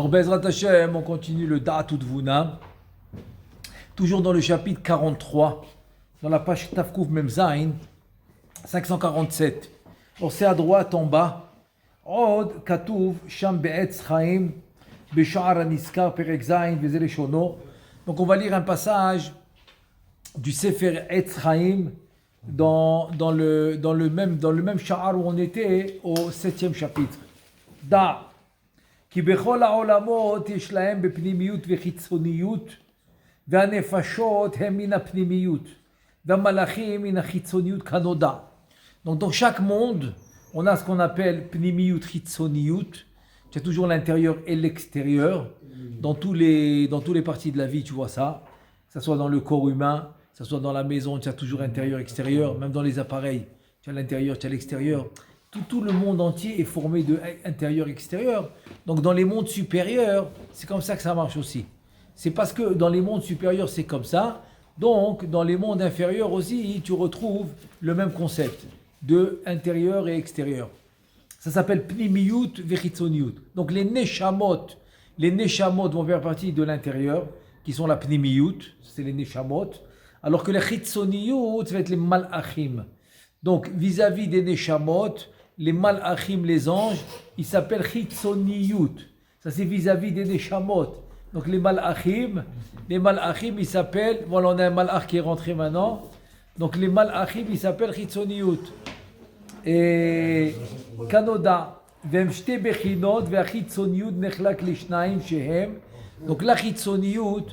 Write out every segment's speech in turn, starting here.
Alors, Bezrat Hashem, on continue le Da'atout Vuna, toujours dans le chapitre 43, dans la page Tafkouf Memzain, 547. Alors, c'est à droite en bas. Od Katouv Sham Be'etz Chaim Besha'ar Aniskar Perek Zain Vezele Shono. Donc, on va lire un passage du Sefer Etz Chaim dans le même Sha'ar où on était au 7e chapitre. Da. כי בכל העולמות יש להם בפנימיות וחיצוניות, והנפשות הם מן הפנימיות, והמלאכים מן החיצוניות כנודע. Donc dans chaque monde, on a ce qu'on appelle pnimiyut, chitzoniyut. Tu as toujours l'intérieur et l'extérieur. Dans tous les parties de la vie, tu vois ça. Que ce soit dans le corps humain, que ce soit dans la maison, tu as toujours intérieur, extérieur. Même dans les appareils, tu as l'intérieur, tu as l'extérieur. Tout le monde entier est formé de intérieur, extérieur. Donc dans les mondes supérieurs, c'est comme ça que ça marche aussi. C'est parce que dans les mondes supérieurs, c'est comme ça. Donc dans les mondes inférieurs aussi, tu retrouves le même concept de intérieur et extérieur. Ça s'appelle pnimiyut vechitzoniyut. Donc les neshamot vont faire partie de l'intérieur, qui sont la pnimiyut, c'est les neshamot. Alors que les chitzoniyut, ça va être les malachim. Donc vis-à-vis des neshamot, les malachim, les anges, ils s'appellent chitzoniyut. Ça c'est vis-à-vis des neshamot. Donc les malachim, ils s'appellent, voilà on a un malach qui est rentré maintenant. Donc les malachim, ils s'appellent chitzoniyut. Et kanoda, vem shte bechinot, ve'achitzoniyut nechlak lishnaim shehem. Donc la chitzoniyut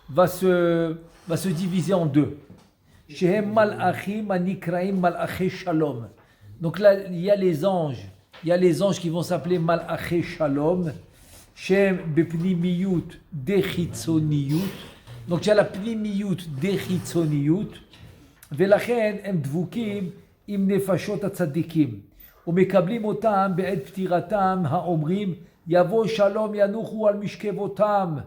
va se diviser en deux. Shehem malachim anikraim malaché shalom. Donc là, il y a les anges qui vont s'appeler malaché shalom. Shehem bepnimiyut dechitzoniyut. Donc il y a la pnimiyut dechitzoniyut. Velachen em dvukim im nefashot atzadikim. ומקבלים אותם בעת פטירתם האומרים יבוא שלום ינוחו על משכבותם.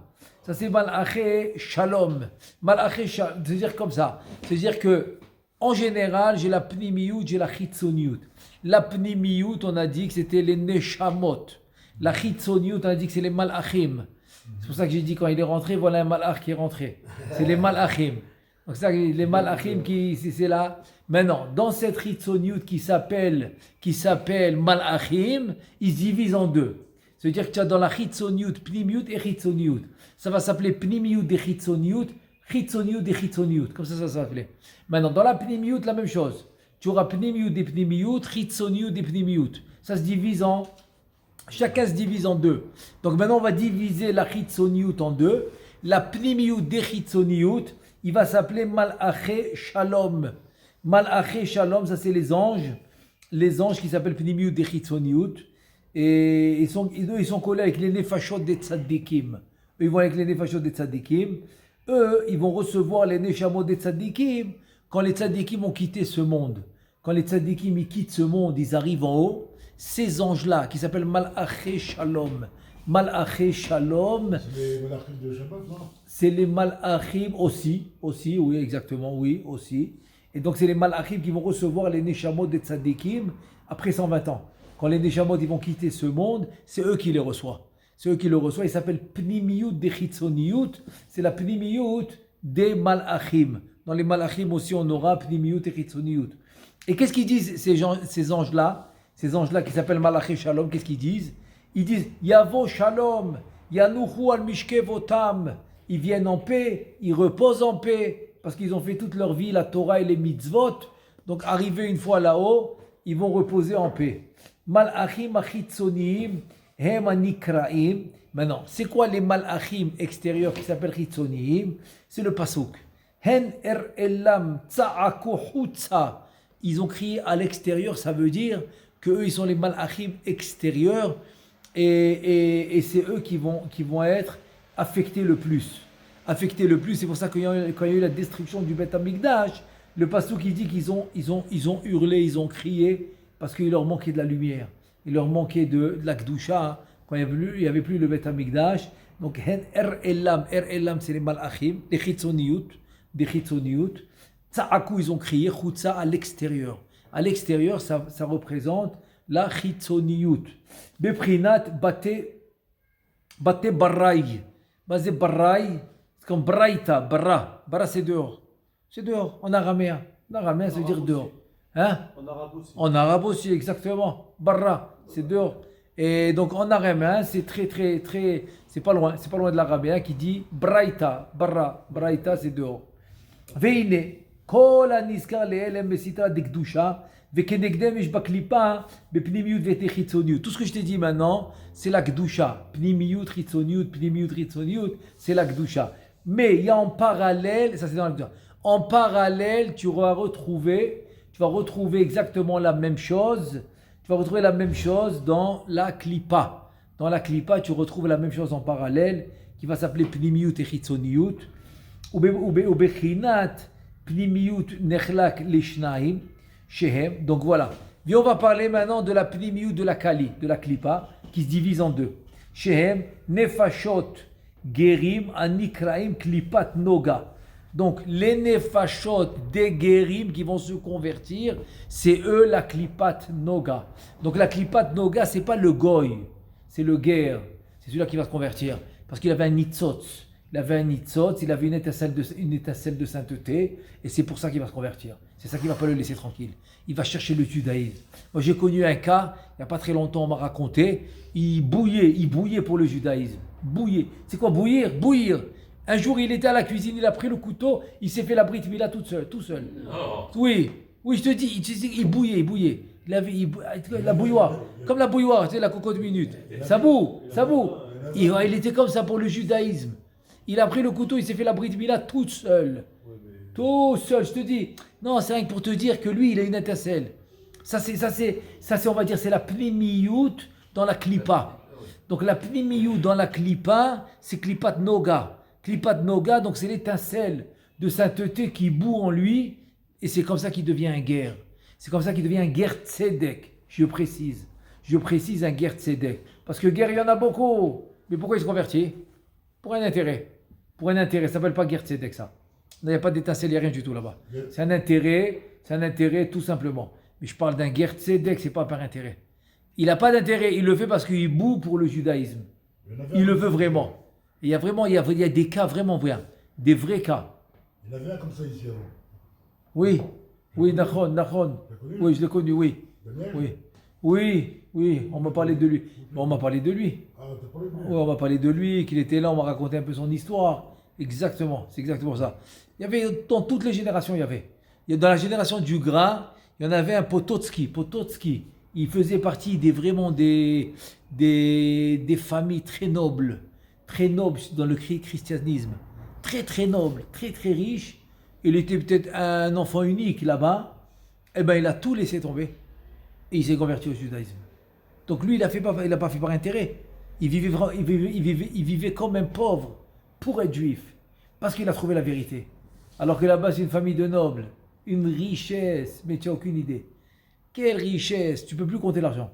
Ça c'est Malaché Shalom. Malaché Shalom, c'est-à-dire comme ça. C'est-à-dire que, en général, j'ai la Pnimiyut, j'ai la Chitzoniyut. La Pnimiyut, on a dit que c'était les Neshamot. La Chitzoniyut, on a dit que c'est les Malachim. C'est pour ça que j'ai dit quand il est rentré, voilà un Malach qui est rentré. C'est les Malachim. Donc c'est ça, les Malachim c'est là. Maintenant, dans cette Chitzoniyut qui s'appelle Malachim, ils se divisent en deux. C'est-à-dire que tu as dans la Chitzoniyut, Pnimiyut et Chitzoniyut. Ça va s'appeler Pnimiyut des Chitzoniyut, Chitzoniyut des Chitzoniyut. Comme ça va s'appeler. Maintenant, dans la Pnimiyut, la même chose. Tu auras Pnimiyut des Pnimiyut, Chitzoniyut des Pnimiyut. Ça se divise en... Chacun se divise en deux. Donc maintenant, on va diviser la Chitzoniyut en deux. La Pnimiyut des Chitzoniyut, il va s'appeler Malaché Shalom. Malaché Shalom, ça c'est les anges. Les anges qui s'appellent Pnimiyut des Chitzoniyut. Et ils sont collés avec les nefashot des tzadikim. Eux, ils vont avec les nefashot des tzadikim. Eux, ils vont recevoir les neshamot des tzadikim quand les tzadikim ont quitté ce monde. Quand les tzadikim ils quittent ce monde, ils arrivent en haut. Ces anges-là, qui s'appellent Malaché Shalom. Malaché Shalom. C'est les malachim de Shabbat, non? C'est les malachim aussi, oui, exactement, oui, aussi. Et donc, c'est les malachim qui vont recevoir les neshamot des tzadikim après 120 ans. Quand les neshamot ils vont quitter ce monde, c'est eux qui les reçoivent. C'est eux qui le reçoivent. Ils s'appellent Pnimiyut des Chitzoniyut. C'est la Pnimiyut des Malachim. Dans les Malachim aussi, on aura Pnimiyut et Chitzoniyut. Et qu'est-ce qu'ils disent ces anges-là? Ces anges-là qui s'appellent Malaché Shalom, qu'est-ce qu'ils disent? Ils disent Yavo Shalom, Yanuchu al Mishkevotam. Ils viennent en paix, ils reposent en paix, parce qu'ils ont fait toute leur vie la Torah et les mitzvot. Donc, arrivés une fois là-haut, ils vont reposer en paix. Malachim achitzoniyim hem anikraim. Maintenant, c'est quoi les malachim extérieurs qui s'appellent chitzoniyim? C'est le pasuk. Hen elam tsa'aku chutza. Ils ont crié à l'extérieur, ça veut dire que eux ils sont les malachim extérieurs et c'est eux qui vont être affectés le plus. Affectés le plus, c'est pour ça que quand il y a eu la destruction du Beth Amikdash, le pasuk qui dit qu'ils ont hurlé, ils ont crié parce qu'il leur manquait de la lumière, il leur manquait de la Kedusha, quand il n'y avait plus le Beth Amikdash. Donc, elam c'est les malachim, des chitzoniyut. Tsa'aku, ils ont crié, chutza à l'extérieur. À l'extérieur, ça représente la chitzoniyut. Beprinat bate Bate barraï. Basé barraï, c'est comme braïta, barra. Barra, c'est dehors. C'est dehors, en araméen. En araméen, ça veut dire dehors. Hein? En arabe aussi. En arabe aussi, exactement. Barra, c'est dehors. Et donc en araméen, c'est très, c'est pas loin de l'araméen qui dit braïta, barra, braïta, c'est dehors. Veine, kol aniskar le'elem besitra dekdusha, vekenegdem ish baklipa, bepnimiyut vetechitzoniut. Tout ce que je t'ai dit maintenant, c'est la gdusha. Pnimiyut, chitzoniut, c'est la gdusha. Mais il y a en parallèle, ça c'est dans la gdusha. En parallèle, tu vas retrouver exactement la même chose. Tu vas retrouver la même chose dans la klipa. Dans la klipa, tu retrouves la même chose en parallèle qui va s'appeler pnimiyut et chitzoniut. Ubechinat pnimiyut nechlak lishnaim shehem. Donc voilà. Et on va parler maintenant de la pnimiyut de la klipa, qui se divise en deux. Shehem nefashot gerim anikraim klipat noga. Donc, les nefashot des guérim qui vont se convertir, c'est eux la klipat noga. Donc, la klipat noga, c'est pas le goy, c'est le guerre. C'est celui-là qui va se convertir. Parce qu'il avait un nitzotz. Il avait une étincelle de sainteté, et c'est pour ça qu'il va se convertir. C'est ça qui ne va pas le laisser tranquille. Il va chercher le judaïsme. Moi, j'ai connu un cas, il n'y a pas très longtemps, on m'a raconté, il bouillait pour le judaïsme. Bouiller. C'est quoi bouillir? Bouillir. Un jour, il était à la cuisine, il a pris le couteau, il s'est fait la brit mila tout seul. Oh. Oui, je te dis, il bouillait. La bouilloire, comme la bouilloire, tu sais, la cocotte minute. Ça boue. Il était comme ça pour le judaïsme. Il a pris le couteau, il s'est fait la brit mila tout seul. Tout seul, je te dis. Non, c'est rien que pour te dire que lui, il a une étincelle. Ça c'est, on va dire, c'est la pnimiyut dans la klipa. Donc la pnimiyut dans la klipa, c'est klipat noga. Klipat noga, donc c'est l'étincelle de sainteté qui bout en lui, et c'est comme ça qu'il devient un guerre. C'est comme ça qu'il devient un guerre tzedek. Je précise un guerre tzedek. Parce que guerre, il y en a beaucoup. Mais pourquoi il se convertit? Pour un intérêt. Ça s'appelle pas guerre tzedek, ça. Il n'y a pas d'étincelle, il n'y a rien du tout là-bas. C'est un intérêt tout simplement. Mais je parle d'un guerre tzedek, c'est pas par intérêt. Il n'a pas d'intérêt, il le fait parce qu'il bout pour le judaïsme. Il le veut vraiment. Il y a des cas vraiment vrais, des vrais cas. Il y en avait un comme ça ici avant. Oui, Nachon. Oui, je l'ai connu, oui. Oui, on m'a parlé de lui. On m'a parlé de lui. Ah, t'as parlé de lui? Oui, on m'a parlé de lui, qu'il était là, on m'a raconté un peu son histoire. Exactement, c'est exactement ça. Il y avait, dans toutes les générations, dans la génération du grain, il y en avait un Pototski. Il faisait partie des familles très nobles dans le christianisme. Très noble, très riche. Il était peut-être un enfant unique là-bas. Eh bien, il a tout laissé tomber. Et il s'est converti au judaïsme. Donc lui, il n'a pas fait par intérêt. Il vivait comme un pauvre pour être juif. Parce qu'il a trouvé la vérité. Alors que là-bas, c'est une famille de nobles. Une richesse, mais tu n'as aucune idée. Quelle richesse! Tu ne peux plus compter l'argent.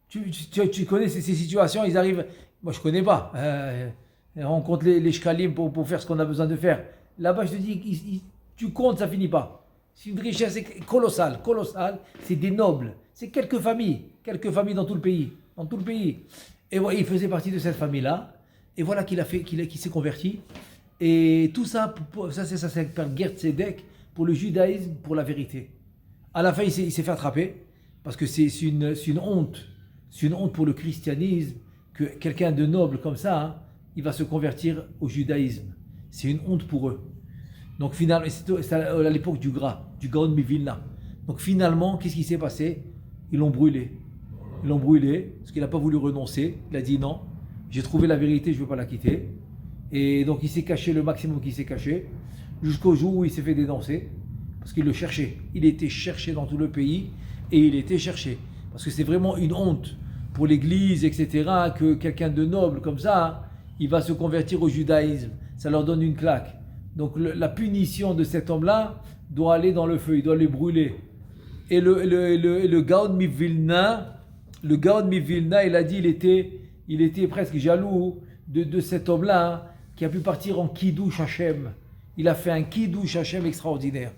Tu connais ces situations, ils arrivent... Moi, je ne connais pas. On compte les shkalim pour faire ce qu'on a besoin de faire. Là-bas, je te dis, tu comptes, ça ne finit pas. C'est une richesse colossale. C'est des nobles. C'est quelques familles dans tout le pays. Et voilà, il faisait partie de cette famille-là. Et voilà qu'il s'est converti. Et tout ça, ça s'appelle guerre tzedek pour le judaïsme, pour la vérité. À la fin, il s'est fait attraper parce que c'est une honte. C'est une honte pour le christianisme que quelqu'un de noble comme ça, il va se convertir au judaïsme. C'est une honte pour eux. Donc finalement, c'est à l'époque du Gaon Mivilna. Donc finalement, qu'est-ce qui s'est passé? Ils l'ont brûlé parce qu'il n'a pas voulu renoncer. Il a dit non, j'ai trouvé la vérité, je ne veux pas la quitter. Et donc il s'est caché le maximum qu'il s'est caché, jusqu'au jour où il s'est fait dénoncer, parce qu'il le cherchait. Il était cherché dans tout le pays, et il était cherché. Parce que c'est vraiment une honte pour l'église, etc., que quelqu'un de noble comme ça, il va se convertir au judaïsme. Ça leur donne une claque. Donc la punition de cet homme-là doit aller dans le feu, il doit les brûler. Et le Gaon Mivilna, il a dit, il était presque jaloux de cet homme-là, qui a pu partir en Kiddush Hashem. Il a fait un Kiddush Hashem extraordinaire.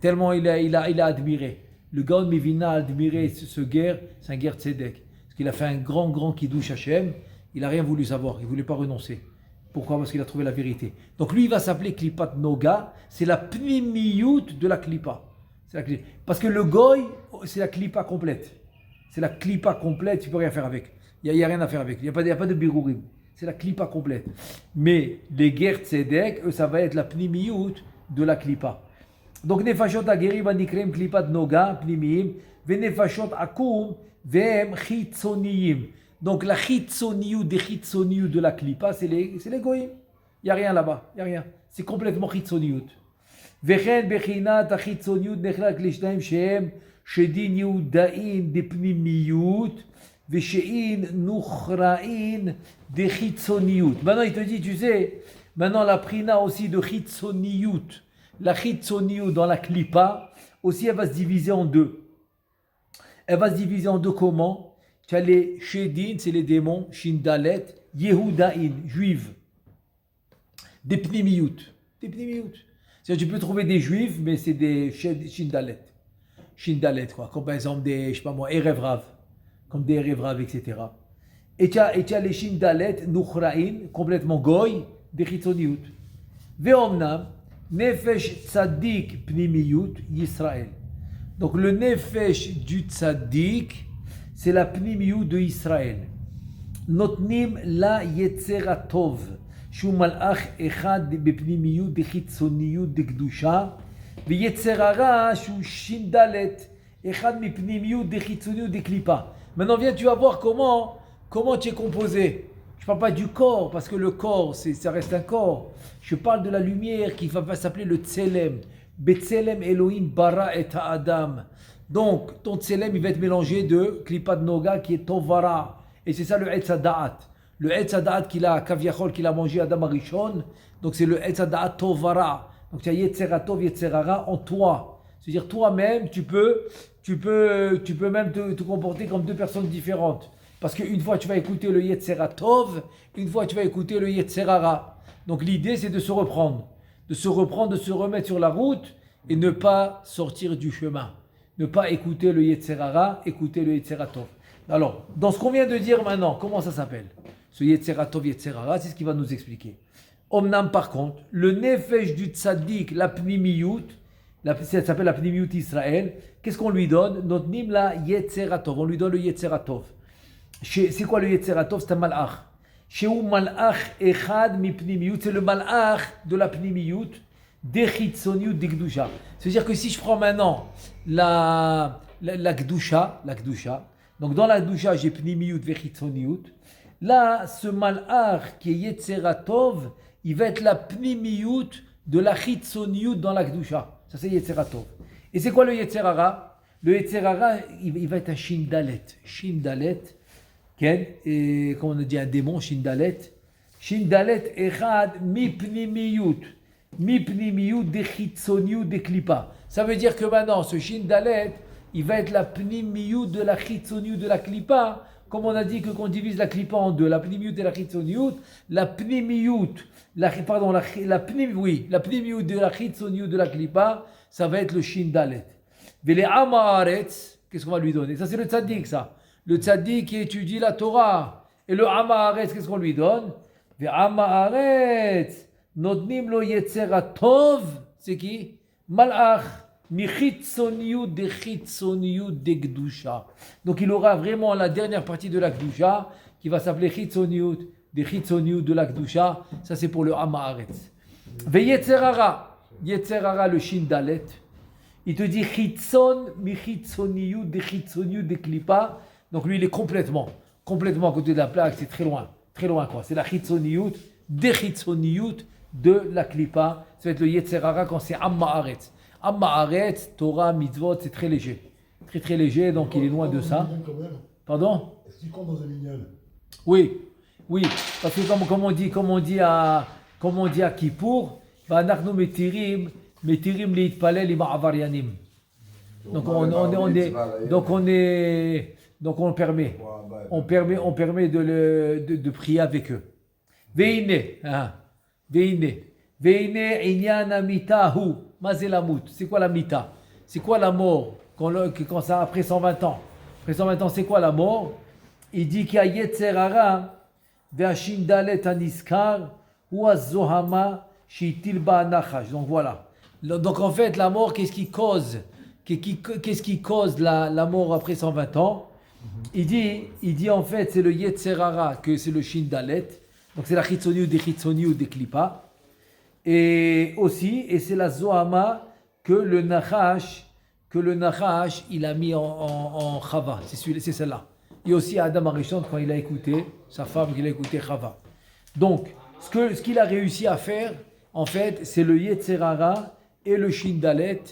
Tellement il a admiré. Le Gaon Mivilna a admiré ce guerre, c'est un guerre tzedek. Parce qu'il a fait un grand Kiddush Hashem. Il n'a rien voulu savoir, il ne voulait pas renoncer. Pourquoi? Parce qu'il a trouvé la vérité. Donc lui, il va s'appeler Klipat Noga, c'est la pnimiyut de la Klipa. Parce que le goy, c'est la Klipa complète. C'est la Klipa complète, tu ne peux rien faire avec. Il n'y a rien à faire avec, il n'y a pas de birourim. C'est la Klipa complète. Mais les Ger Tzedek, eux, ça va être la pnimiyut de la Klipa. Donc, Nefashot Agerim Anikrem Klipat Noga, pnimiyim, ve Nefashot Akum, vehem chitzoniyim. Donc, la chitzoniyut des chitzoniyut de la Klipa, c'est les goyim. Il n'y a rien là-bas, il n'y a rien. C'est complètement chitzoniyut. Vechen bechinat achitzoniyut nechlak lishnaim shehem shedin yehudain de pnimiyut. Veshein nuchrain de chitzoniyut. Maintenant, il te dit, tu sais, maintenant la prina aussi de chitzoniyut. La chitzoniyut dans la klipa, aussi elle va se diviser en deux. Elle va se diviser en deux comment? Tu as les shedin, c'est les démons, shindalet, yehudain, juives. Des pnimiyut. Des pnimiyut. C'est-à-dire, tu peux trouver des juifs, mais c'est des shindalet. Shindalet, quoi. Comme par exemple des, je sais pas moi, erev rav. Comme des Revrav, etc. Et tu as les Shindalet, Nuchrain, complètement goy, des Chitzoniyut. Ve'omnam, Nefesh Tzadik Pnimiyut, Yisraël. Donc le Nefesh du Tzadik, c'est la Pnimiyut de Israël. Notnim la Yetzeratov, Shu Malach Echad Bepnimiyut de Chitzoniyut de Gdusha, Ve'Yetzerara Shu Shindalet, Echad Mipnimiyut de Chitzoniyut de Klipa. Maintenant, viens, tu vas voir comment tu es composé. Je ne parle pas du corps, parce que le corps, ça reste un corps. Je parle de la lumière qui va s'appeler le Tselem. Betselem Elohim bara et Adam. Donc, ton Tselem, il va être mélangé de Klipat Noga qui est Tovara. Et c'est ça le Etz Da'at. Le Etz Da'at qu'il a, Kaviachol, qu'il a mangé Adam Arishon. Donc, c'est le Etz Da'at Tovara. Donc, tu as Yetzeratov, Yetzerara en toi. C'est-à-dire, toi-même, tu peux même te comporter comme deux personnes différentes. Parce qu'une fois, tu vas écouter le Yetzeratov, une fois, tu vas écouter le Yetzerara. Donc, l'idée, c'est de se reprendre. De se remettre sur la route et ne pas sortir du chemin. Ne pas écouter le Yetzerara, écouter le Yetzeratov. Alors, dans ce qu'on vient de dire maintenant, comment ça s'appelle? Ce Yetzeratov, Yetzerara, c'est ce qu'il va nous expliquer. Omnam, par contre, le Nefesh du Tzadik, la Pnimiyut, ça s'appelle la Pnimiyut Israël. Qu'est-ce qu'on lui donne? Notre nim la Yetzeratov. On lui donne le Yetzeratov. C'est quoi le Yetzeratov? C'est un malach. Chez où malach echad mi Pnimiyut, c'est le malach de la Pnimiyut de Chitzoniyut de Gdusha. C'est-à-dire que si je prends maintenant la Gdusha, donc dans la Gdusha j'ai Pnimiyut ve Chitzoniyut. Là, ce malach qui est Yetzeratov, il va être la Pnimiyut de la Chitzoniyut dans la Gdusha. Ça, c'est Yetzeratov. Et c'est quoi le Yetzerara? Le Yetzerara, il va être un Shindalet. Shindalet, et comme on a dit, un démon, Shindalet. Shindalet Echad Mipnimiyut. Mipnimiyut de Chitzoniyut de Klipa. Ça veut dire que maintenant, ce Shindalet, il va être la Pnimiyut de la Chitzoniyut de la Klipa. Comme on a dit qu'on divise la Klipa en deux, la Pnimiyut et la Chitzoniyut. La Pnimiyut, la Pnimiyut de la Chitzoniyut de la Klipa, ça va être le Shindalet. Vele Amaharetz, qu'est-ce qu'on va lui donner? Ça, c'est le Tzaddik, ça. Le Tzaddik qui étudie la Torah. Et le Amaharetz, qu'est-ce qu'on lui donne? Ve Amaharetz, Nodnim lo Yetzeratov, c'est qui? Malach, mi Chitzoniyut de Chitzoniyut de Gdusha. Donc, il aura vraiment la dernière partie de la Gdusha qui va s'appeler Chitzoniyut de la Gdusha. Ça, c'est pour le Amaharetz. Ve Yetzerara. Yetzerara, le Shindalet, il te dit Chitzon, mi Chitzoniyut de Klipa. Donc lui, il est complètement à côté de la plaque, c'est très loin quoi. C'est la Chitzoniyut de la Klipa. Ça va être le Yetzerara quand c'est Amma'aretz. Amma'aretz, Torah, Mitzvot, c'est très léger. Très léger, donc il est loin de ça. Pardon? Est-ce qu'il compte dans un minyan? Oui, parce que comme on dit à Kippour, donc on permet de prier avec eux. C'est quoi la mita? C'est quoi la mort? Quand ça après 120 ans? Après 120 ans, c'est quoi la mort? Il dit qu'il y a Yetzerara והשין דלת הנזכר הוא הזוהמה שהטיל בה הנחש. Donc voilà. Donc en fait, la mort, qu'est-ce qui cause la mort après 120 ans? Il dit en fait, c'est le Yetzerara, que c'est le Shin Dalet. Donc c'est la Chitzoni ou des Chitzoni ou des Klippa. Et aussi, et c'est la Zohama que le Nachash, il a mis en Chava. C'est celle-là. Et aussi Adam Arishon, quand il a écouté, sa femme, qu'il a écouté Chava. Donc, ce qu'il a réussi à faire, en fait, c'est le Yetzerara et le Shin Dalet,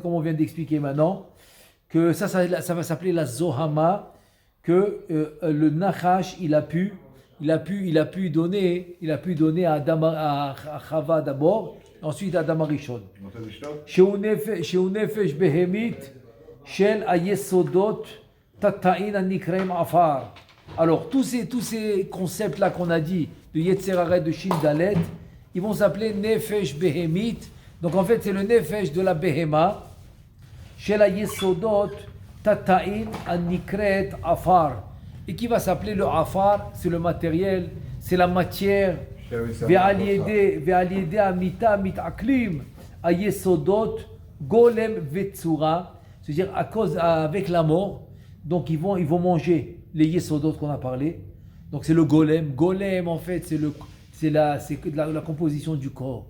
comme on vient d'expliquer maintenant, que ça va s'appeler la Zohama, que le Nachash, il a pu donner à Adam, à Chava d'abord, ensuite à Adam Arishon. שהוא נפש בהמית של היסודות תתאין הנקראים עפר. Alors tous ces concepts là qu'on a dit de Yetzer Hara de Shin Dalet, ils vont s'appeler nefesh behemit. Donc en fait c'est le nefesh de la behema shel hayesodot tata'in anikret afar, et qui va s'appeler le afar, c'est le matériel, c'est la matière. ועל ידי המיתה מתעכלים היסודות גולם וצורה, c'est-à-dire avec la mort, donc ils vont manger les yesodot qu'on a parlé. Donc c'est le golem. Golem en fait c'est la composition du corps.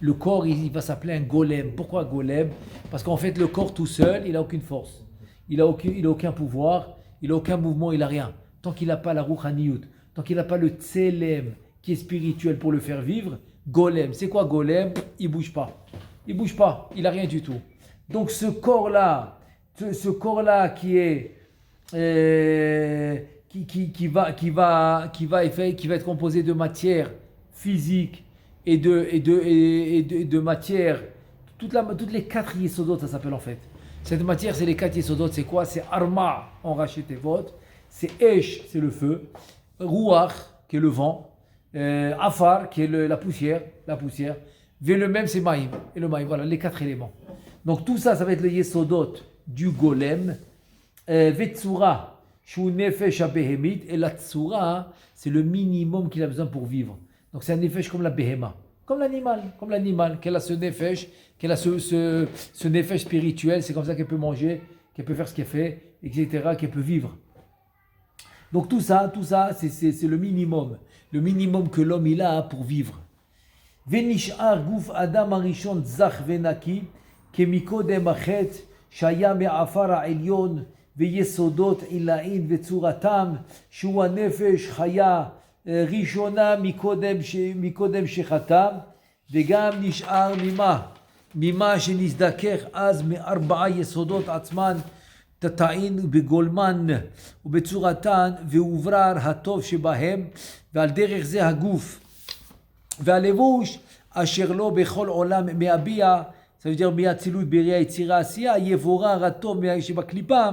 Le corps il va s'appeler un golem. Pourquoi golem? Parce qu'en fait le corps tout seul il a aucune force, il a aucun pouvoir, il a aucun mouvement, il a rien. Tant qu'il n'a pas la rouchaniyut, tant qu'il n'a pas le tselem qui est spirituel pour le faire vivre, golem. C'est quoi golem? Il bouge pas, il a rien du tout. Donc ce corps-là qui est qui va être composé de matière physique et de matière, toutes les 4 yesodot, ça s'appelle en fait. Cette matière, c'est les 4 yesodot. C'est quoi? C'est arma en rachetevot, c'est esh, c'est le feu, ruach qui est le vent, afar qui est la poussière, ve le même c'est maïm, et le maïm, voilà les 4 éléments. Donc tout ça, ça va être le yesodot du golem. Vetsura shu nefesh behemit, et la tsura c'est le minimum qu'il a besoin pour vivre. Donc c'est un nefesh comme la behema, comme l'animal qu'elle a ce nefesh, qu'elle a ce nefesh spirituel, c'est comme ça qu'elle peut manger, qu'elle peut faire ce qu'elle fait, etc., qu'elle peut vivre. Donc tout ça c'est le minimum que l'homme il a pour vivre. Venishar guf adam arishon zach venaki kemikodem achet shaya me'afar ha'elyon veyesodot ilain vetsuratam שהוא הנפש חיה ראשונה מקודם שחתם, וגם נשאר ממה שנזדכך אז מ4 יסודות עצמן תטעין בגולמן ובצורתן, והוברר הטוב שבהם, ועל דרך זה הגוף והלבוש אשר לו בכל עולם מהביע, ça veut dire מהאצילות בריאה יצירה עשייה, יבורר הטוב שבקליפה,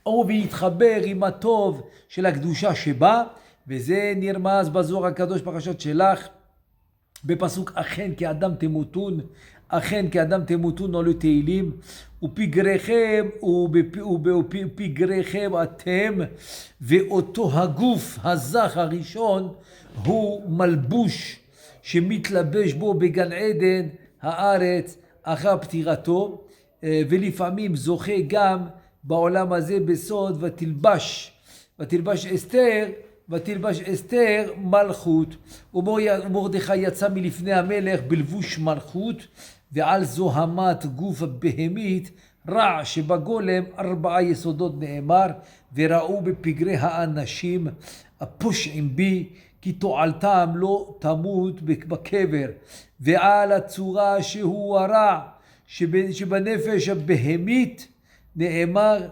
או ויתחבר עם הטוב של הקדושה שבה, וזה נרמז בזוהר הקדוש פרשת שלח, בפסוק אכן כאדם תמותון dans le תהילים, ופגריכם אתם, ואותו הגוף הזך הראשון הוא מלבוש שמתלבש בו בגן עדן הארץ אחר פטירתו, ולפעמים זוכה גם בעולם הזה בסוד, ותלבש אסתר מלכות, ומרדכי יצא מלפני המלך בלבוש מלכות, ועל זוהמת גוף בהמית רע שבגולם 4 יסודות נאמר, וראו בפגרי האנשים הפושעים בי, כי תועלתם לא תמות בקבר, ועל הצורה שהוא הרע שבנפש הבהמית נאמר,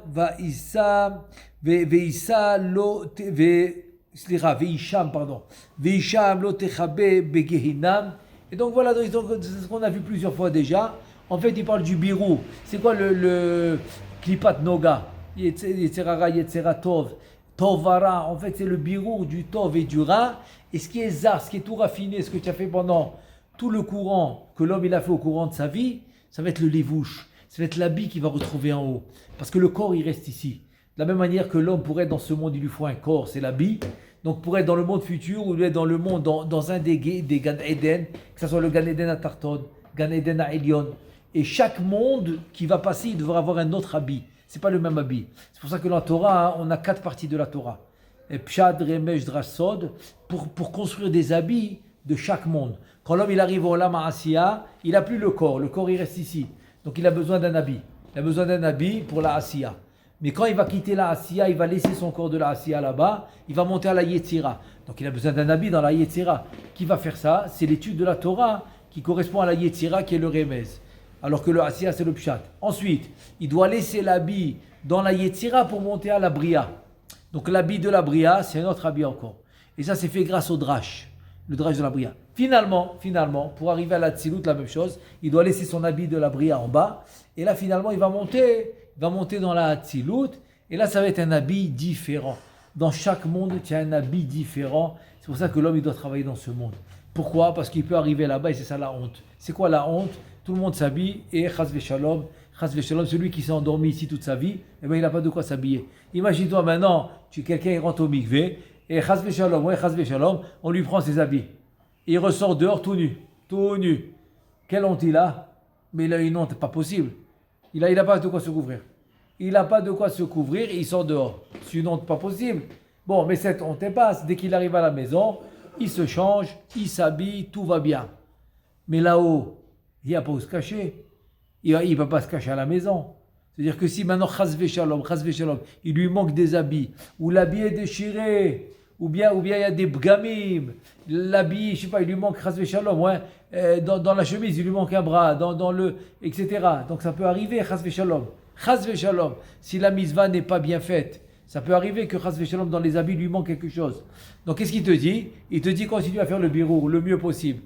ואישם לא תכבה בגיהינם. Et donc voilà, c'est ce qu'on a vu plusieurs fois déjà. En fait, il parle du birou. C'est quoi le klipat noga? Yetzerara, Yetzeratov, Tovara. En fait, c'est le birou du tov et du ra. Et ce qui est zar, ce qui est tout raffiné, ce que tu as fait pendant tout le courant, que l'homme il a fait au courant de sa vie, ça va être le lévouche. Ça va être l'habit qu'il va retrouver en haut. Parce que le corps, il reste ici. De la même manière que l'homme pourrait être dans ce monde, il lui faut un corps, c'est l'habit. Donc pour être dans le monde futur ou être dans le monde, dans un des Gan Eden, que ce soit le Gan Eden à Tarton, Gan Eden à Elion, et chaque monde qui va passer, il devra avoir un autre habit. C'est pas le même habit. C'est pour ça que dans la Torah, hein, on a 4 parties de la Torah. Et Pshad, Remesh, Drash, Sod, pour construire des habits de chaque monde. Quand l'homme il arrive au Olam Asiya, il n'a plus le corps il reste ici. Donc il a besoin d'un habit. Il a besoin d'un habit pour la Asiya. Mais quand il va quitter la Asiya, il va laisser son corps de la Asiya là-bas, il va monter à la Yetzira. Donc il a besoin d'un habit dans la Yetzira. Qui va faire ça? C'est l'étude de la Torah qui correspond à la Yetzira qui est le Remez. Alors que le Asiya c'est le Pshat. Ensuite, il doit laisser l'habit dans la Yetzira pour monter à la Bria. Donc l'habit de la Bria, c'est un autre habit encore. Et ça c'est fait grâce au Drash. Le Drash de la Bria. Finalement, pour arriver à la Tzilut, la même chose, il doit laisser son habit de la Bria en bas. Et là, finalement, il va monter dans la Tzilut. Et là, ça va être un habit différent. Dans chaque monde, il y a un habit différent. C'est pour ça que l'homme, il doit travailler dans ce monde. Pourquoi? Parce qu'il peut arriver là-bas et c'est ça la honte. C'est quoi la honte? Tout le monde s'habille et chas v'shalom, celui qui s'est endormi ici toute sa vie, eh bien, il n'a pas de quoi s'habiller. Imagine-toi maintenant, quelqu'un rentre au mikvé et chas v'shalom, on lui prend ses habits. Et il ressort dehors tout nu. Quelle honte il a? Mais il a une honte, pas possible. Il n'a pas de quoi se couvrir. Il et il sort dehors. C'est une honte pas possible. Bon, mais cette honte passe. Dès qu'il arrive à la maison, il se change, il s'habille, tout va bien. Mais là-haut, il n'y a pas où se cacher. Il ne peut pas se cacher à la maison. C'est-à-dire que si maintenant, chas v'shalom, il lui manque des habits, ou l'habit est déchiré, ou bien il y a des bgamim, l'habit, je sais pas, il lui manque chas v'shalom, ouais, dans la chemise, il lui manque un bras, etc. Donc ça peut arriver, chas v'shalom. Si la misva n'est pas bien faite, ça peut arriver que chas v'shalom, dans les habits, il lui manque quelque chose. Donc qu'est-ce qu'il te dit? Il te dit continue à faire le birour le mieux possible.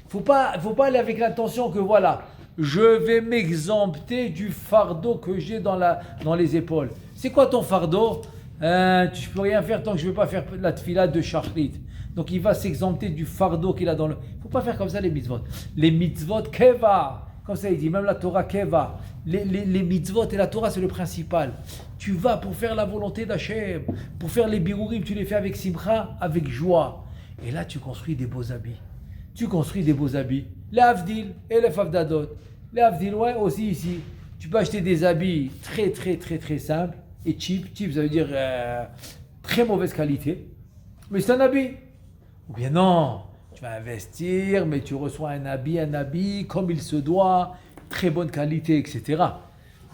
Faut pas aller avec l'intention que voilà, je vais m'exempter du fardeau que j'ai dans les épaules. C'est quoi ton fardeau? Tu peux rien faire tant que je ne vais pas faire la tfila de Shachrit. Donc il va s'exempter du fardeau qu'il a dans le... Il ne faut pas faire comme ça les mitzvot. Les mitzvot keva, comme ça il dit, même la Torah keva. Les mitzvot et la Torah c'est le principal. Tu vas pour faire la volonté d'Hachem, pour faire les birourim, tu les fais avec simcha, avec joie. Et là tu construis des beaux habits. Les avdil et les favdadot. Les avdil, ouais, aussi ici. Tu peux acheter des habits très très très très simples et cheap. Cheap, ça veut dire très mauvaise qualité. Mais c'est un habit. Ou bien non, tu vas investir, mais tu reçois un habit comme il se doit, très bonne qualité, etc.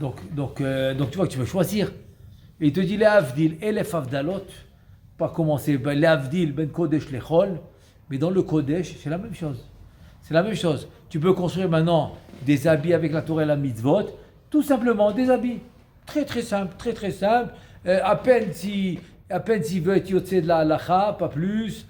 Donc tu vois que tu vas choisir. Et il te dit les avdil et les favdalot. Pas commencer, les avdil, ben kodesh lechol. Mais dans le Kodesh, c'est la même chose. Tu peux construire maintenant des habits avec la Torah et la mitzvot, tout simplement des habits très très simples, à peine s'il veut être yotzé de la halacha, pas plus.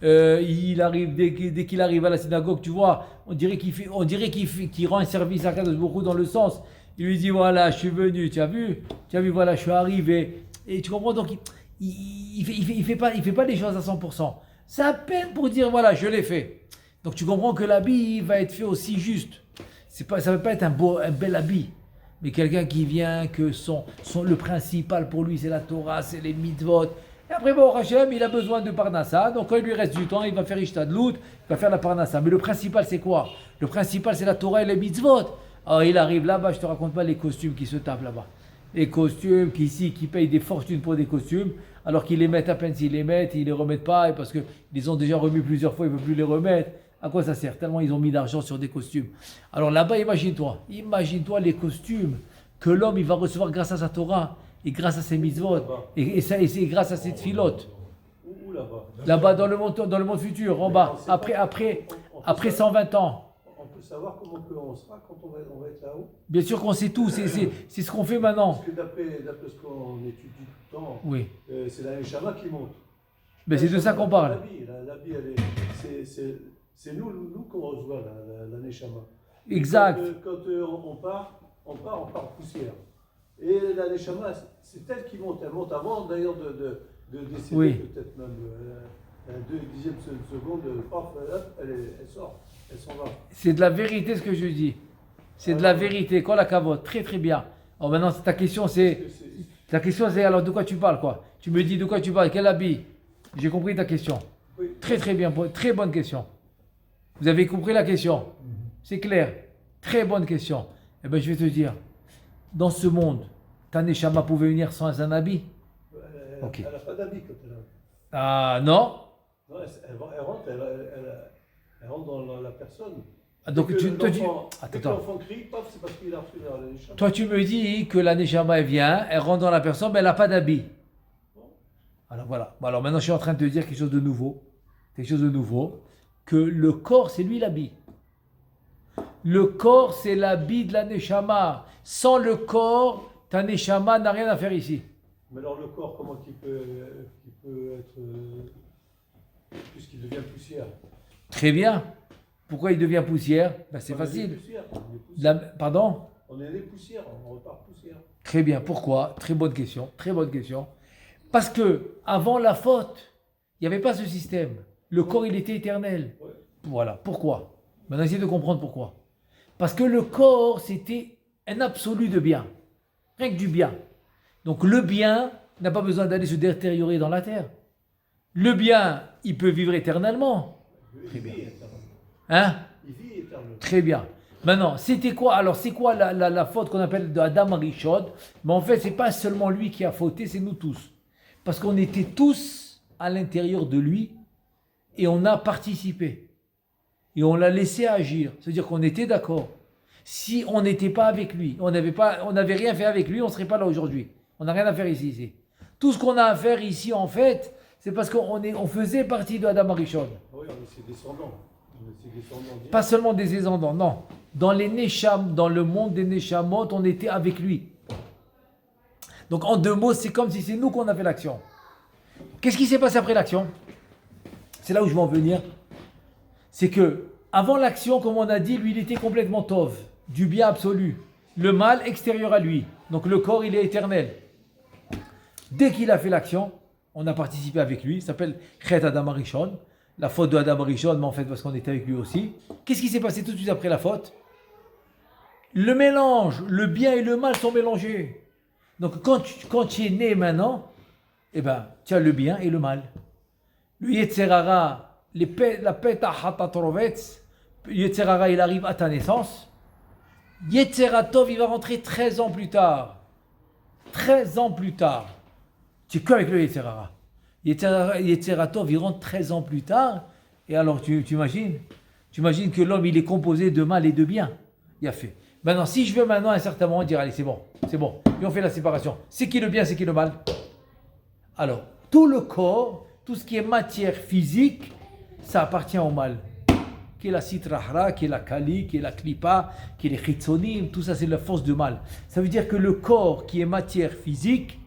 Il arrive dès qu'il arrive à la synagogue, tu vois, on dirait qu'il rend un service à Kadosh Baruch Hu dans le sens. Il lui dit voilà, je suis venu, tu as vu, voilà, je suis arrivé. Et tu comprends donc il fait pas les choses à 100%. C'est à peine pour dire voilà, je l'ai fait. Donc tu comprends que l'habit va être fait aussi juste. Ça ne veut pas être un bel habit, mais quelqu'un qui vient que le principal pour lui c'est la Torah, c'est les mitzvot. Et après bon, Hachem, il a besoin de parnassa. Donc quand il lui reste du temps, il va faire ishtadlout, il va faire la parnassa. Mais le principal c'est quoi? Le principal c'est la Torah et les mitzvot. Alors il arrive là-bas, je te raconte pas les costumes qui se tapent là-bas. Les costumes qui payent des fortunes pour des costumes. Alors qu'ils les mettent à peine s'ils les mettent, ils ne les remettent pas, et parce qu'ils les ont déjà remis plusieurs fois, ils ne veulent plus les remettre. À quoi ça sert? Tellement ils ont mis d'argent sur des costumes. Alors là-bas, imagine-toi les costumes que l'homme il va recevoir grâce à sa Torah, et grâce à ses mitzvot, et c'est grâce à ses tfilotes. Où là-bas? Là-bas dans le monde futur, en bas, après 120 ans. On peut savoir comment on sera quand on va être là-haut? Bien sûr qu'on sait tout, c'est ce qu'on fait maintenant. Parce que d'après ce qu'on étudie tout le temps, oui. C'est la Neshama qui monte. Mais c'est de ça qu'on parle. L'habit, c'est nous qu'on reçoit la Neshama. Exact. Quand on part en poussière. Et la Neshama, c'est elle qui monte. Elle monte avant d'ailleurs de décéder, oui. Peut-être même 2 dixièmes de seconde, elle sort. Elle s'en va. C'est de la vérité ce que je dis. C'est de la vérité. Quoi la cavote? Très très bien. Alors maintenant, ta question c'est alors de quoi tu parles quoi? Tu me dis de quoi tu parles? Quel habit? J'ai compris ta question. Oui. Très très bien, très bonne question. Vous avez compris la question? C'est clair. Très bonne question. Eh bien, je vais te dire, dans ce monde, ta Neshama pouvait venir sans un habit? Ok. Elle n'a pas d'habit quand elle arrive. Ah non. Non, elle rentre dans la personne. Ah, donc Dès que toi, l'enfant crie, paf, c'est parce qu'il a reçu la Neshama. toi, tu me dis que la Neshama elle vient, elle rentre dans la personne, mais elle n'a pas d'habit. Alors voilà. Bon, alors maintenant, je suis en train de te dire quelque chose de nouveau. Quelque chose de nouveau. Que le corps, c'est lui l'habit. Le corps, c'est l'habit de la Neshama. Sans le corps, ta Neshama n'a rien à faire ici. Mais alors le corps, comment il peut être... puisqu'il devient poussière. Très bien. Pourquoi il devient poussière? Ben, c'est On est facile. des poussières, on est poussière. Pardon? On est des poussières, on repart poussière. Très bien. Pourquoi? Très bonne question. Très bonne question. Parce que avant la faute, il n'y avait pas ce système. Le corps, il était éternel. Ouais. Voilà. Pourquoi? Maintenant, essayez de comprendre pourquoi. Parce que le corps, c'était un absolu de bien. Rien que du bien. Donc le bien n'a pas besoin d'aller se détériorer dans la terre. Le bien, il peut vivre éternellement. Il vit éternellement. Hein? Il vit éternellement. Très bien. Maintenant, c'était quoi? Alors, c'est quoi la faute qu'on appelle de Adam Arishon? Mais en fait, c'est pas seulement lui qui a fauté, c'est nous tous. Parce qu'on était tous à l'intérieur de lui et on a participé. Et on l'a laissé agir. C'est-à-dire qu'on était d'accord. Si on n'était pas avec lui, on n'avait rien fait avec lui, on ne serait pas là aujourd'hui. On n'a rien à faire ici. Tout ce qu'on a à faire ici, en fait, c'est parce qu'on faisait partie de Adam Arishon. Oui, on est ses descendants. On est ses descendants directs. Pas seulement des descendants, non. Dans les Nesham, dans le monde des Neshamot, on était avec lui. Donc en deux mots, c'est comme si c'est nous qu'on a fait l'action. Qu'est-ce qui s'est passé après l'action? C'est là où je veux en venir. C'est que avant l'action, comme on a dit, lui, il était complètement tov, du bien absolu. Le mal extérieur à lui. Donc le corps, il est éternel. Dès qu'il a fait l'action, on a participé avec lui. Ça s'appelle Chet Adam Arishon. La faute de Adam Arishon, mais en fait parce qu'on était avec lui aussi. Qu'est-ce qui s'est passé tout de suite après la faute? Le mélange, le bien et le mal sont mélangés. Donc quand tu es né maintenant, eh ben, tu as le bien et le mal. Le Yetzerara, la peta hatatorovetz, Yetzerara il arrive à ta naissance. Yetzeratov il va rentrer 13 ans plus tard. 13 ans plus tard. Tu es qu'avec le Yetzerara. Yetzeratov il rentre 13 ans plus tard. Et alors tu imagines que l'homme il est composé de mal et de bien. Il a fait. Maintenant, si je veux maintenant à un certain moment dire, allez, c'est bon. Et on fait la séparation. C'est qui le bien, c'est qui le mal? Alors, tout le corps, tout ce qui est matière physique, ça appartient au mal. Qui est la sitrahra, qui est la kali, qui est la klipa, qui est les chitzonim, tout ça c'est la force du mal. Ça veut dire que le corps qui est matière physique,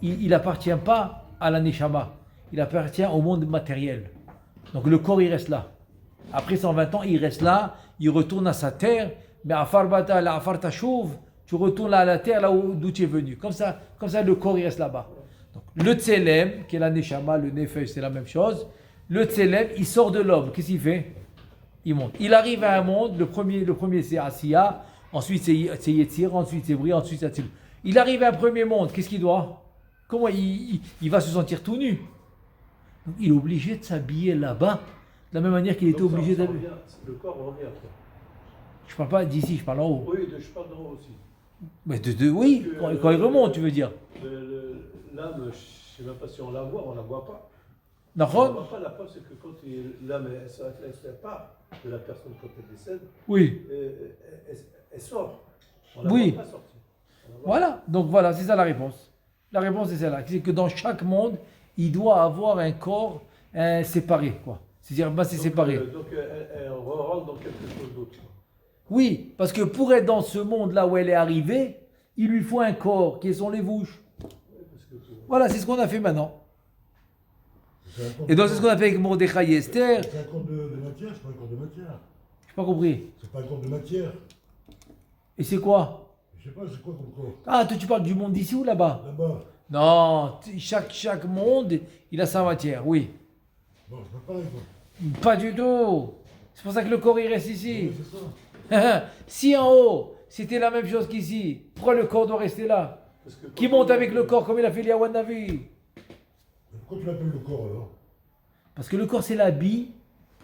il n'appartient pas à la neshama. Il appartient au monde matériel. Donc le corps, il reste là. Après 120 ans, il reste là, il retourne à sa terre, mais à Farbata, à Afar Tashouv, tu retournes là à la terre, là d'où tu es venu. Comme ça, le corps, il reste là-bas. Donc, le Tselem, qui est la Neshama, le Nefesh, c'est la même chose. Le Tselem, il sort de l'homme. Qu'est-ce qu'il fait? Il monte. Il arrive à un monde, le premier c'est Asiya, ensuite c'est Yetzir, ensuite c'est Bri, ensuite c'est Atzil. Il arrive à un premier monde, qu'est-ce qu'il doit? Comment il va se sentir tout nu? Donc, il est obligé de s'habiller là-bas, de la même manière qu'il était Donc, obligé ça d'habiller. le corps revient après. Je parle pas d'ici, je parle en haut. Oui, je parle d'en haut aussi. Mais oui, quand il remonte, tu veux dire. L'âme, je ne sais même pas si on la voit, on ne la voit pas. On ne D'accord? voit pas, la preuve, c'est que quand l'âme elle se sépare de la personne quand elle décède, Oui. elle sort. On la Oui. voit pas sortir. Voilà, donc voilà, c'est ça la réponse. La réponse est celle-là. C'est que dans chaque monde, il doit avoir un corps séparé, quoi. C'est-à-dire, c'est séparé. Donc elle rentre dans quelque chose d'autre. Oui, parce que pour être dans ce monde-là où elle est arrivée, il lui faut un corps qui est son lévouche. Voilà, c'est ce qu'on a fait maintenant. Et donc c'est ce qu'on a fait avec Mordechai et Esther. C'est un corps de matière, c'est pas un corps de matière. Je n'ai pas compris. C'est pas un corps de matière. Et c'est quoi? Je sais pas, c'est quoi comme corps? Ah, toi tu parles du monde d'ici ou là-bas? Là-bas. Non, chaque monde, il a sa matière, oui. Bon, c'est pas pareil, quoi. Pas du tout. C'est pour ça que le corps il reste ici. Oui, c'est ça. Si en haut, c'était la même chose qu'ici, pourquoi le corps doit rester là? Qui monte avec le corps comme il a fait Liawan Navi? Pourquoi tu l'appelles le corps alors? Parce que le corps, c'est l'habit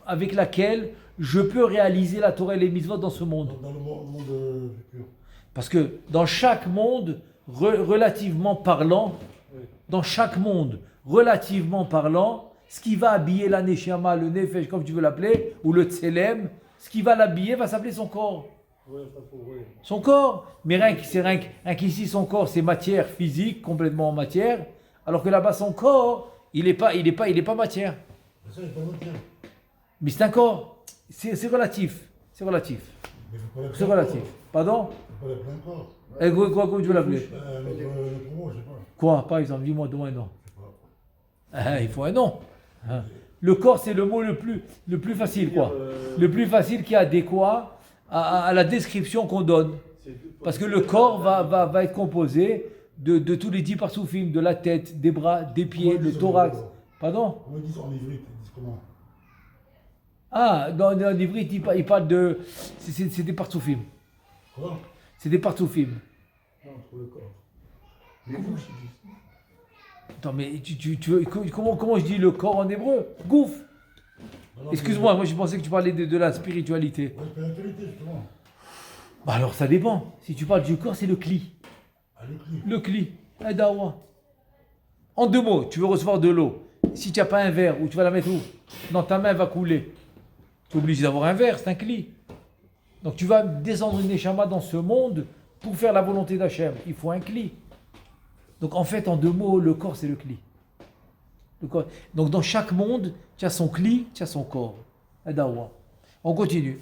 avec laquelle je peux réaliser la Torah et les mitzvot dans ce monde. Dans le monde futur. Parce que dans chaque monde, relativement parlant, Oui. dans chaque monde, relativement parlant, ce qui va habiller la Neshama, le Nefesh, comme tu veux l'appeler, ou le Tselem, ce qui va l'habiller va s'appeler son corps. Ouais, pas pour oui. Son corps. Mais rien qu'ici, son corps, c'est matière physique, complètement en matière, alors que là-bas, son corps, il n'est pas matière. Mais ça, il n'y a pas de matière. Mais c'est un corps. C'est relatif. C'est relatif. Mais il faut pas l'appeler C'est un relatif. corps. Pardon? Il faut pas l'appeler un corps. Et quoi, comment tu veux l'appeler? Notre mot, je sais pas. Quoi, par exemple? Dis-moi, donne-moi un nom. Je sais pas. Il faut un nom. Hein. Le corps, c'est le mot le plus facile, quoi. Le plus facile qui est adéquat à la description qu'on donne. Parce que le corps va être composé de tous les 10 parsoufim, de la tête, des bras, des pieds, le thorax. Pardon? Comment ils disent en ivrite? Ils disent comment? Ah, dans l'ivrit, il parle de... C'est des parsoufim. Quoi? C'est des parsoufim. Non, pour le corps. Les bouches, ils disent. Attends, mais comment je dis le corps en hébreu? Gouf. Alors, Excuse-moi, moi je pensais que tu parlais de la spiritualité. Ouais, spiritualité, justement. Bah alors ça dépend. Si tu parles du corps, c'est le cli. Ah, le cli. Le cli, un dawa. En 2 mots, tu veux recevoir de l'eau. Si tu n'as pas un verre, où tu vas la mettre où? Dans ta main, elle va couler. Tu es obligé d'avoir un verre, c'est un cli. Donc tu vas descendre une neshama dans ce monde pour faire la volonté d'Hachem. Il faut un cli. Donc en fait, en 2 mots, le corps, c'est le cli. Le corps. Donc dans chaque monde, tu as son cli, tu as son corps. Un dawa. On continue.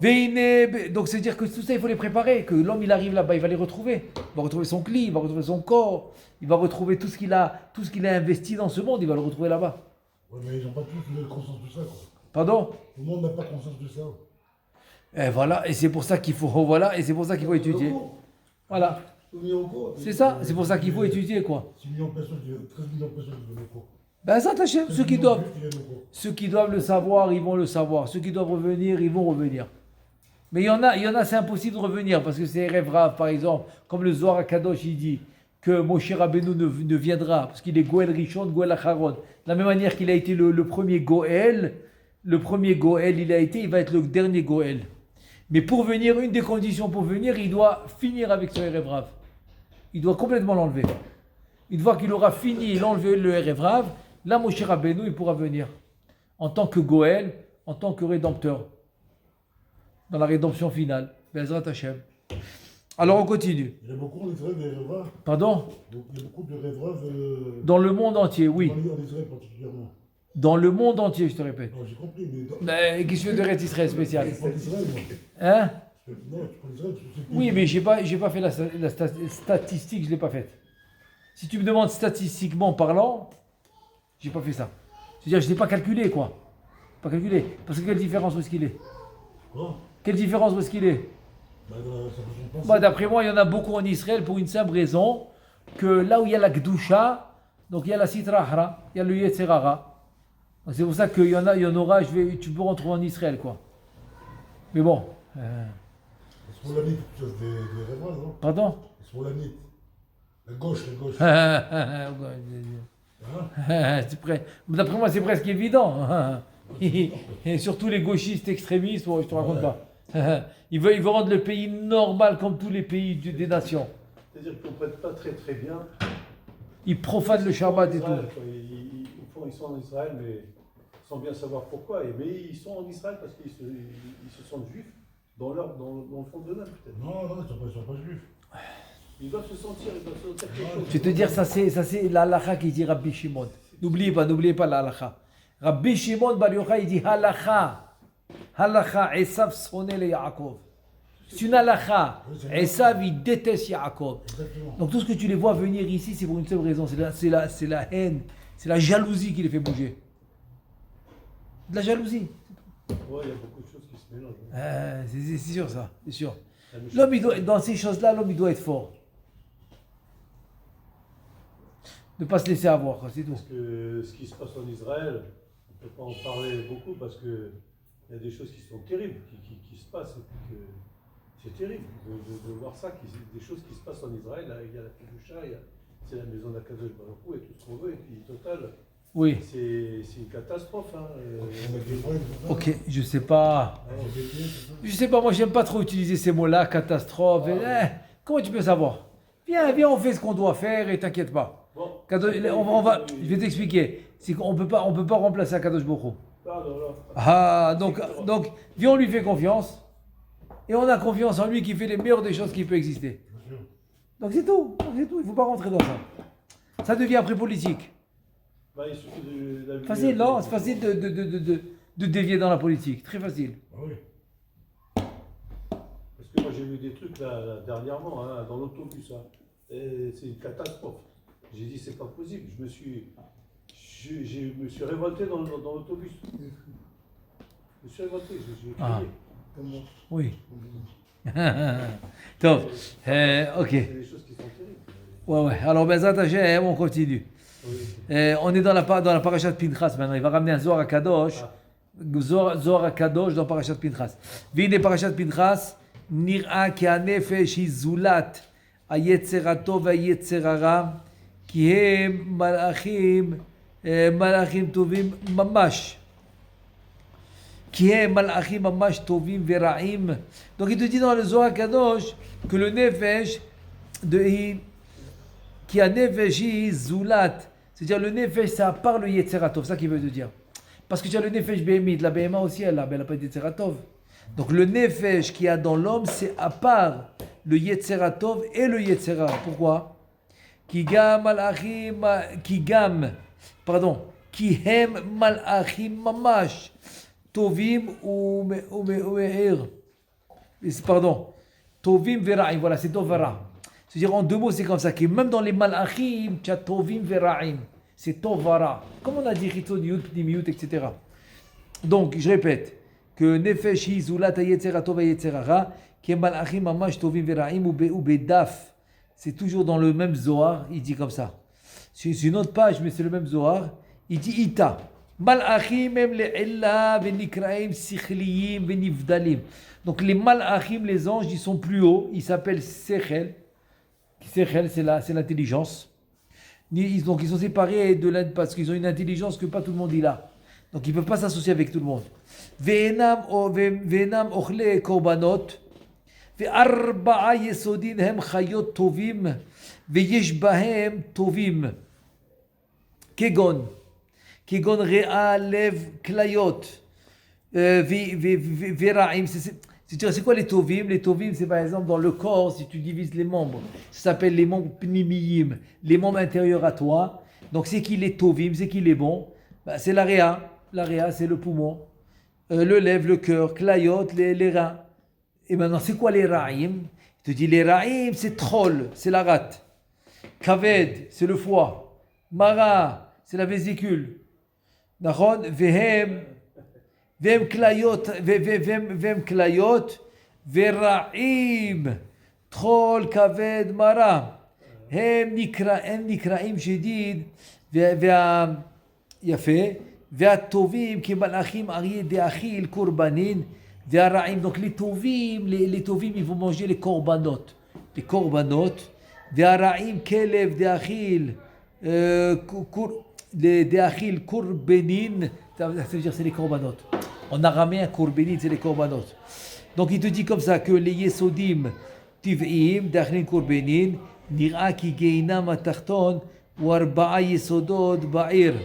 Donc c'est-à-dire que tout ça, il faut les préparer, que l'homme, il arrive là-bas, il va les retrouver. Il va retrouver son cli, il va retrouver son corps, il va retrouver tout ce qu'il a investi dans ce monde, il va le retrouver là-bas. Ouais, mais ils n'ont pas tous conscience de ça, quoi. Pardon? Tout le monde n'a pas conscience de ça. Et voilà, et c'est pour ça qu'il faut, voilà, et c'est pour ça qu'il faut étudier. Voilà, c'est ça, c'est pour ça qu'il faut étudier, quoi. 6 millions de personnes, 13 millions de personnes qui veulent au cours. Ben ça, t'achèves, 13 millions de juifs qui viennent au cours. ceux qui doivent le savoir, ils vont le savoir. Ceux qui doivent revenir, ils vont revenir. Mais il y en a, c'est impossible de revenir, parce que c'est rêve rave, par exemple, comme le Zohar Kadosh, il dit que Moshe Rabbeinu ne viendra, parce qu'il est Goël Rishon, Goël Acharon. De la même manière qu'il a été le premier Goël, il va être le dernier Goël. Mais pour venir, une des conditions pour venir, il doit finir avec ce rêve rave. Il doit complètement l'enlever. Une fois qu'il aura fini l'enlever le rêve rave, là Moshe Rabbeinu, il pourra venir. En tant que Goël, en tant que rédempteur. Dans la rédemption finale. Bezrat Hashem. Alors on continue. Il y a beaucoup en Israël des rêves. Pardon? Il y a beaucoup de rêves Dans le monde entier, oui. en Israël particulièrement. Dans le monde entier, je te répète. Non, j'ai compris, mais. Mais qu'est-ce que tu veux de Ret Israël spécial? Je parle d'Israël, moi. Hein? Non, tu parles d'Israël, parce que c'est Oui, mais j'ai pas fait la statistique, je ne l'ai pas faite. Si tu me demandes statistiquement parlant, j'ai pas fait ça. C'est-à-dire, je ne l'ai pas calculé, quoi. Pas calculé. Parce que quelle différence où est-ce qu'il est? Quoi? Quelle différence où est-ce qu'il est? Bah, dans sa façon de penser. Bah, d'après moi, il y en a beaucoup en Israël pour une simple raison que là où il y a la Gdusha, donc il y a la Sitra Ahra, il y a le Yetzerara. Donc c'est pour ça qu'il y en aura, tu peux en trouver en Israël, quoi. Mais bon. C'est pour l'anite, tu as des rêves, non? Pardon? C'est pour l'anite. La gauche. D'après moi, c'est presque évident. Et surtout les gauchistes extrémistes, je te raconte pas. Ils veulent rendre le pays normal comme tous les pays des nations. C'est-à-dire qu'ils ne comprennent pas très très bien. Ils profanent le Shabbat et tout. Ils sont en Israël, mais sans bien savoir pourquoi. Mais ils sont en Israël parce qu'ils se sentent juifs dans le fond d'eux-mêmes, peut-être. Non, ils ne sont pas juifs. Ils doivent se sentir quelque chose. Je vais te dire, ça c'est la halakha qui dit Rabbi Shimon. N'oubliez pas la halakha. Rabbi Shimon Bar Yochai, il dit halakha. Halakha, Esav sonne le Yaakov. C'est une halakha. Esav, il déteste Yaakov. Exactement. Donc tout ce que tu les vois venir ici, c'est pour une seule raison. C'est la haine, c'est la jalousie qui les fait bouger. De la jalousie. Ouais, il y a beaucoup de choses qui se mélangent. C'est sûr ça, c'est sûr. L'homme, dans ces choses-là, l'homme, il doit être fort. Ne pas se laisser avoir, c'est tout. Parce que ce qui se passe en Israël, on ne peut pas en parler beaucoup parce qu'il y a des choses qui sont terribles qui se passent. Et puis que c'est terrible de voir ça, des choses qui se passent en Israël. Il y a la Kedusha, il c'est la maison d'Akadosh Baruch Hu et tout ce qu'on veut, et puis total, Oui. c'est une catastrophe. Hein. On met des vrais, c'est ça. Ok, je sais pas. Des vrais, c'est ça. Je sais pas, moi j'aime pas trop utiliser ces mots-là, catastrophe. Comment tu peux savoir? Viens, on fait ce qu'on doit faire et t'inquiète pas. Bon, Je vais t'expliquer. C'est qu'on peut pas remplacer Akadosh Baruch Hu. pardon, là. Ah, donc, viens, on lui fait confiance. Et on a confiance en lui qui fait les meilleures des choses qui peuvent exister. Bien sûr. Donc c'est tout. Il ne faut pas rentrer dans ça. Ça devient après politique. Bah, il suffit de Facile, non? C'est facile de dévier dans la politique. Très facile. Ah oui. Parce que moi j'ai vu des trucs là dernièrement, hein, dans l'autobus. Hein, et c'est une catastrophe. J'ai dit c'est pas possible. Je me suis révolté dans l'autobus. Je me suis révolté, j'ai crié. Ah. Comment? Oui. Donc, ok. C'est des choses qui sont terribles. Ouais. Alors, Bezat Hashem, on continue. Oui. On est dans la parasha de Pinchas maintenant. Il va ramener un Zohar à Kadosh. Zohar à Kadosh dans parasha de Pinchas. Vine parasha de Pinchas. Nira ki hanefesh hi zulat. היצרתו והיצר הרע, כי הם מלאכים טובים ממש. כי הם מלאכים ממש טובים ורעים. Donc il te dit dans le Zohar Kadosh que le nefesh qui a nefesh hi zulat, c'est-à-dire le nefesh c'est à part le yetzeratov, ça qu'il veut te dire. Parce que tu as le nefesh behemit, la behema aussi elle a pas de yetzeratov. Donc le nefesh qu'il y a dans l'homme, c'est à part le Yetzeratov et le Yetzera. Pourquoi? Ki hem malachim mamash tovim ou me'er. Pardon. Tovim vera'im. Voilà, c'est tov vera. C'est-à-dire en deux mots, c'est comme ça. Que même dans les malachim, tu as tovim vera'im. C'est tov vera. Comme on a dit, chitzoniut, pnimiut, etc. Donc, je répète. Que nefesh hi zulat hayetzeratov hayetzerara, ki malachim mamash tovim vera'im ou bedaf. C'est toujours dans le même Zohar, il dit comme ça. C'est une autre page, mais c'est le même Zohar. Il dit ita. Malachim em le'ella venikraim sichliyim venivdalim. Donc les malachim, les anges, ils sont plus hauts. Ils s'appellent sechel. Sechel, c'est l'intelligence. Donc ils sont séparés parce qu'ils ont une intelligence que pas tout le monde a. Donc ils ne peuvent pas s'associer avec tout le monde. Ve'enam ochle korbanot, ve'arba'a yesodin hem chayot tovim, ve'yesh bahem tovim. Kegon re'a lev klayot, ve'ra'im. C'est quoi les tovim? Les tovim, c'est par exemple dans le corps, si tu divises les membres, ça s'appelle les membres pnimiyim, les membres intérieurs à toi. Donc c'est qui les tovim, c'est qui les bons? C'est la réa. La réa, c'est le poumon, le lèvre, le cœur, klayot, les reins. Et maintenant, c'est quoi les ra'im? Il te dit les ra'im, c'est troll, c'est la rate. Kaved, c'est le foie. Mara, c'est la vésicule. Nachon, vehem klayot, vera'im, troll, kaved, mara. Hem nikraim shedid, יפה, והטובים כמלאכים אריה דאכיל קורבנין והרעים. Donc les tovim, ils vont manger les korbanot, והרעים כלב דאכיל דאכיל קורבנין, ça veut dire c'est les korbanot. En araméen, korbanin, c'est les korbanot. Donc il te dit comme ça que les yesodim tiv'im דאכילין קורבנין נראה כי גיהינם התחתון הוא 4 יסודות בעיר.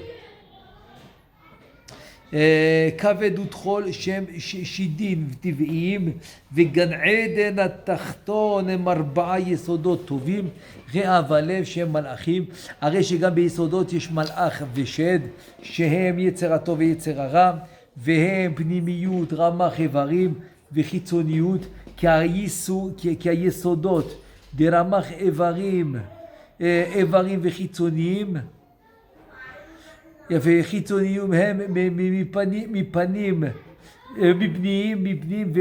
כבד וטחול שהם שידים טבעיים, וגן עדן התחתון הם 4 יסודות טובים, ריאה ולב שהם מלאכים. הרי שגם ביסודות יש מלאך ושד, שהם יצר הטוב ויצר הרע, והם פנימיות, רמ"ח איברים וחיצוניות, כי היסודות דרמ"ח איברים וחיצוניים, יפה, חיצוניים הם מפנים, מפנים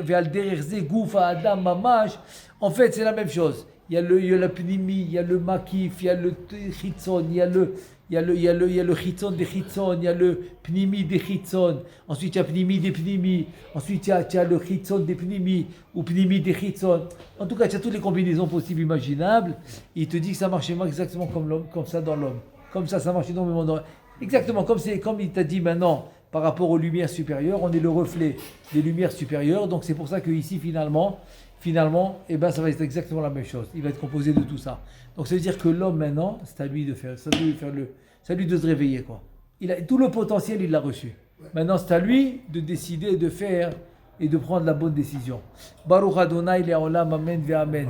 ועל דרך זה גוף האדם ממש. En fait, c'est la même chose. Il y a le pnimi, il y a le makif, il y a le chitzon, il il y a le chitzon des chitzon, il y a le pnimi des chitzon, ensuite il y a pnimi des pnimi, ensuite il y a le chitzon des pnimi, ou pnimi des chitzon. En tout cas, il y a toutes les combinaisons possibles, imaginables. Il te dit que ça marche exactement comme ça dans l'homme. Comme ça marche énormément dans l'homme. Exactement, comme il t'a dit maintenant, par rapport aux lumières supérieures, on est le reflet des lumières supérieures, donc c'est pour ça que ici, finalement, ça va être exactement la même chose. Il va être composé de tout ça. Donc ça veut dire que l'homme maintenant, c'est à lui de faire, c'est à lui de se réveiller, quoi. Tout le potentiel, il l'a reçu. Maintenant, c'est à lui de décider, de faire et de prendre la bonne décision. Baruch Adonai le'olam, amen ve'amen.